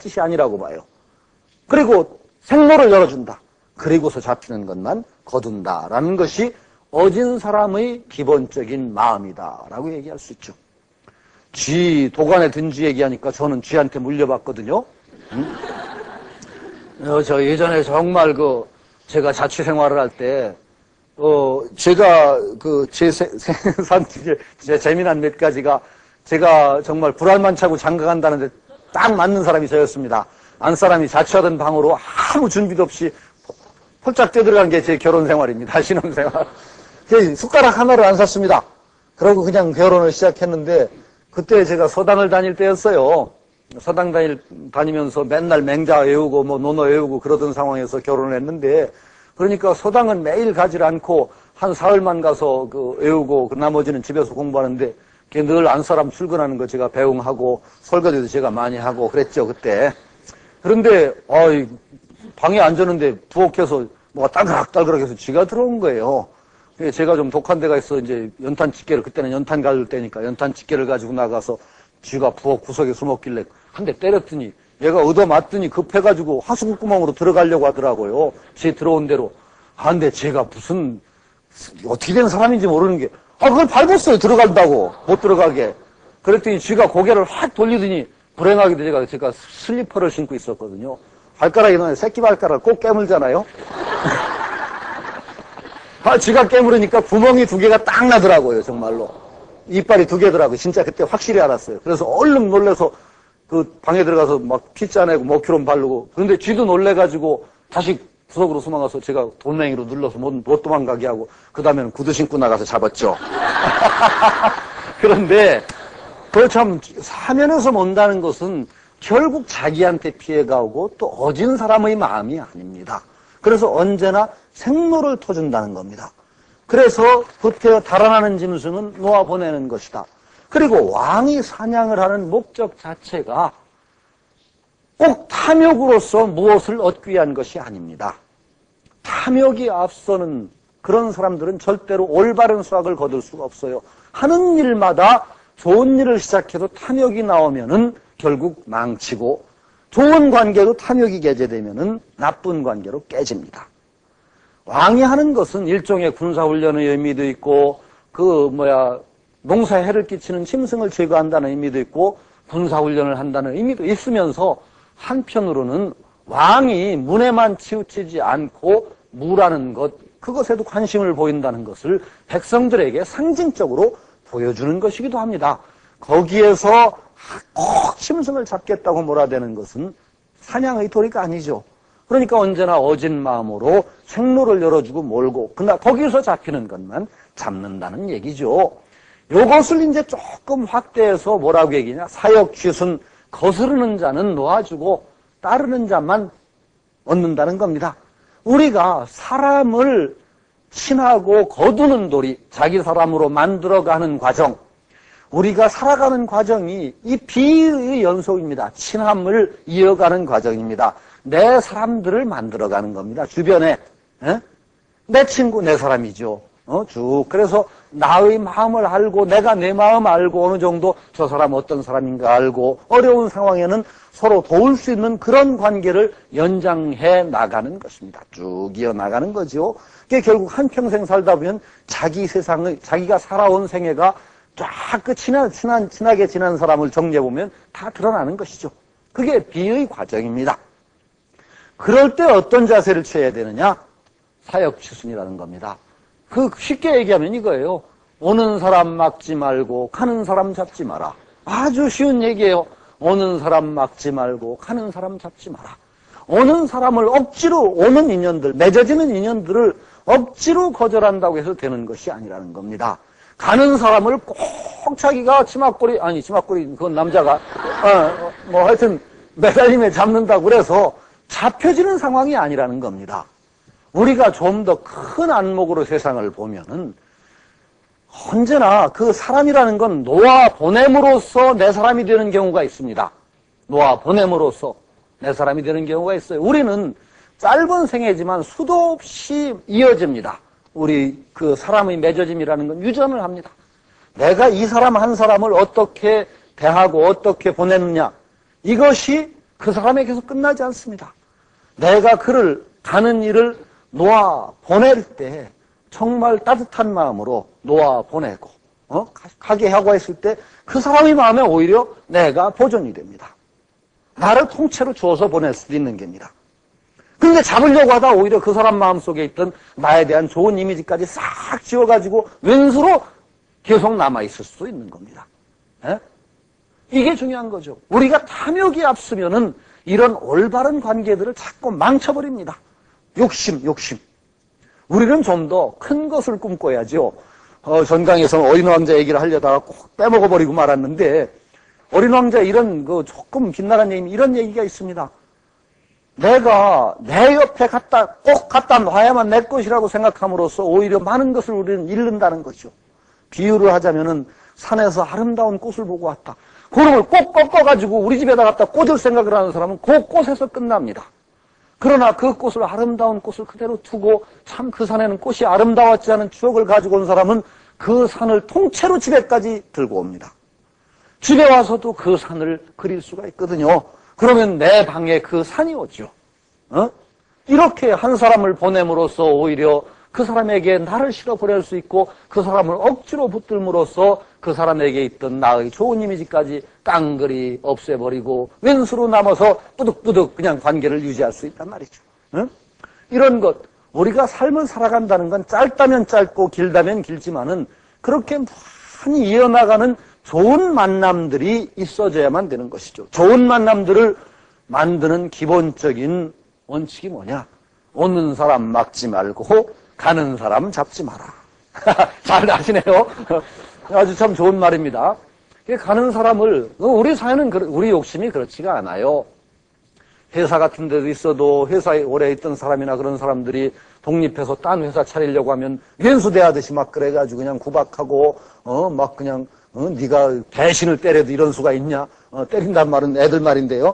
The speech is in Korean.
짓이 아니라고 봐요. 그리고 생로를 열어준다. 그리고서 잡히는 것만 거둔다라는 것이 어진 사람의 기본적인 마음이다라고 얘기할 수 있죠. 쥐, 도관에 든 쥐 얘기하니까 저는 쥐한테 물려봤거든요. 저 예전에 정말 제가 자취 생활을 할 때, 제가 제 생산 제 재미난 몇 가지가 제가 정말 불알만 차고 장가간다는데 딱 맞는 사람이 저였습니다. 안 사람이 자취하던 방으로 아무 준비도 없이 폴짝 뛰어들어간 게 제 결혼 생활입니다. 신혼생활. 숟가락 하나를 안 샀습니다. 그러고 그냥 결혼을 시작했는데 그때 제가 서당을 다닐 때였어요. 서당 다니면서 맨날 맹자 외우고 논어 외우고 그러던 상황에서 결혼을 했는데 그러니까 서당은 매일 가지 않고 한 사흘만 가서 외우고 나머지는 집에서 공부하는데 늘 안사람 출근하는 거 제가 배웅하고 설거지도 제가 많이 하고 그랬죠 그때. 그런데 방에 앉았는데 부엌에서 뭐가 딸그락딸그락해서 쥐가 들어온 거예요. 제가 좀 독한 데가 있어 이제 연탄 집게를 그때는 연탄 가을 때니까 연탄 집게를 가지고 나가서 쥐가 부엌 구석에 숨었길래 한 대 때렸더니 얘가 얻어맞더니 급해가지고 하수구구멍으로 들어가려고 하더라고요. 쥐 들어온 대로. 근데 제가 무슨 어떻게 된 사람인지 모르는 게 그걸 밟았어요. 들어간다고 못 들어가게. 그랬더니 쥐가 고개를 확 돌리더니 불행하게도 제가 슬리퍼를 신고 있었거든요. 발가락이 새끼 발가락을 꼭 깨물잖아요. 쥐가 깨물으니까 구멍이 2개가 딱 나더라고요, 정말로. 이빨이 2개더라고요. 진짜 그때 확실히 알았어요. 그래서 얼른 놀래서 방에 들어가서 막 피 짜내고 머큐럼 바르고. 그런데 쥐도 놀래가지고 다시 구석으로 숨어가서 제가 돌멩이로 눌러서 못 도망가게 하고 그 다음에는 구두 신고 나가서 잡았죠. 그런데 참 사면에서 논다는 것은 결국 자기한테 피해가 오고 또 어진 사람의 마음이 아닙니다. 그래서 언제나 생로를 터준다는 겁니다. 그래서 구태여 달아나는 짐승은 놓아보내는 것이다. 그리고 왕이 사냥을 하는 목적 자체가 꼭 탐욕으로서 무엇을 얻기 위한 것이 아닙니다. 탐욕이 앞서는 그런 사람들은 절대로 올바른 수확을 거둘 수가 없어요. 하는 일마다 좋은 일을 시작해도 탐욕이 나오면은 결국 망치고 좋은 관계로 탐욕이 개재되면은 나쁜 관계로 깨집니다. 왕이 하는 것은 일종의 군사훈련의 의미도 있고 농사에 해를 끼치는 짐승을 제거한다는 의미도 있고 군사훈련을 한다는 의미도 있으면서 한편으로는 왕이 문에만 치우치지 않고 무라는 것 그것에도 관심을 보인다는 것을 백성들에게 상징적으로 보여주는 것이기도 합니다. 거기에서 꼭 짐승을 잡겠다고 몰아대는 것은 사냥의 도리가 아니죠. 그러니까 언제나 어진 마음으로 생로를 열어주고 몰고 거기서 잡히는 것만 잡는다는 얘기죠. 요것을 이제 조금 확대해서 뭐라고 얘기냐. 사역취순 거스르는 자는 놓아주고 따르는 자만 얻는다는 겁니다. 우리가 사람을 친하고 거두는 도리, 자기 사람으로 만들어가는 과정, 우리가 살아가는 과정이 이 비의 연속입니다. 친함을 이어가는 과정입니다. 내 사람들을 만들어가는 겁니다. 주변에 내 친구, 내 사람이죠. 쭉 그래서 나의 마음을 알고 내가 내 마음 알고 어느 정도 저 사람 어떤 사람인가 알고 어려운 상황에는 서로 도울 수 있는 그런 관계를 연장해 나가는 것입니다. 쭉 이어나가는 거죠. 그게 결국 한평생 살다 보면 자기 세상의 자기가 살아온 생애가 쫙 친하게 지난 사람을 정리해보면 다 드러나는 것이죠. 그게 비의 과정입니다. 그럴 때 어떤 자세를 취해야 되느냐? 사역취순이라는 겁니다. 쉽게 얘기하면 이거예요. 오는 사람 막지 말고 가는 사람 잡지 마라. 아주 쉬운 얘기예요. 오는 사람 막지 말고 가는 사람 잡지 마라. 오는 사람을 억지로 오는 인연들, 맺어지는 인연들을 억지로 거절한다고 해서 되는 것이 아니라는 겁니다. 가는 사람을 꼭 자기가 치맛꼬리 그건 남자가 하여튼 매달림에 잡는다고 그래서 잡혀지는 상황이 아니라는 겁니다. 우리가 좀 더 큰 안목으로 세상을 보면은 언제나 그 사람이라는 건 놓아보냄으로써 내 사람이 되는 경우가 있습니다. 놓아보냄으로써 내 사람이 되는 경우가 있어요. 우리는 짧은 생애지만 수도 없이 이어집니다. 우리 사람의 맺어짐이라는 건 유전을 합니다. 내가 이 사람 한 사람을 어떻게 대하고 어떻게 보내느냐 이것이 그 사람에게서 끝나지 않습니다. 내가 그를 가는 일을 놓아 보낼 때 정말 따뜻한 마음으로 놓아 보내고 가게 하고 했을 때 그 사람의 마음에 오히려 내가 보존이 됩니다. 나를 통째로 주어서 보낼 수도 있는 겁니다. 근데 잡으려고 하다 오히려 그 사람 마음속에 있던 나에 대한 좋은 이미지까지 싹 지워가지고 왼수로 계속 남아있을 수도 있는 겁니다. 에? 이게 중요한 거죠. 우리가 탐욕이 앞서면은 이런 올바른 관계들을 자꾸 망쳐버립니다. 욕심. 우리는 좀 더 큰 것을 꿈꿔야죠. 전강에서는 어린 왕자 얘기를 하려다가 꼭 빼먹어버리고 말았는데, 어린 왕자 이런 조금 빗나간 얘기, 이런 얘기가 있습니다. 내가 내 옆에 꼭 갖다 놔야만 내 것이라고 생각함으로써 오히려 많은 것을 우리는 잃는다는 거죠. 비유를 하자면은 산에서 아름다운 꽃을 보고 왔다. 그놈을 꼭 꺾어가지고 우리 집에다 갖다 꽂을 생각을 하는 사람은 그 꽃에서 끝납니다. 그러나 그 꽃을, 아름다운 꽃을 그대로 두고 참 그 산에는 꽃이 아름다웠지 않은 추억을 가지고 온 사람은 그 산을 통째로 집에까지 들고 옵니다. 집에 와서도 그 산을 그릴 수가 있거든요. 그러면 내 방에 그 산이 오죠. 이렇게 한 사람을 보냄으로써 오히려 그 사람에게 나를 실어보낼 수 있고 그 사람을 억지로 붙들므로써 그 사람에게 있던 나의 좋은 이미지까지 깡그리 없애버리고 왼수로 남아서 뿌득뿌득 그냥 관계를 유지할 수 있단 말이죠. 이런 것, 우리가 삶을 살아간다는 건 짧다면 짧고 길다면 길지만은 그렇게 많이 이어나가는 좋은 만남들이 있어져야만 되는 것이죠. 좋은 만남들을 만드는 기본적인 원칙이 뭐냐? 오는 사람 막지 말고 가는 사람 잡지 마라. 잘 아시네요. 아주 참 좋은 말입니다. 가는 사람을, 우리 사회는, 우리 욕심이 그렇지가 않아요. 회사 같은 데도 있어도 회사에 오래 있던 사람이나 그런 사람들이 독립해서 딴 회사 차리려고 하면 왼수대하듯이 막 그래가지고 그냥 구박하고, 막 그냥, 네가 배신을 때려도 이런 수가 있냐? 때린단 말은 애들 말인데요.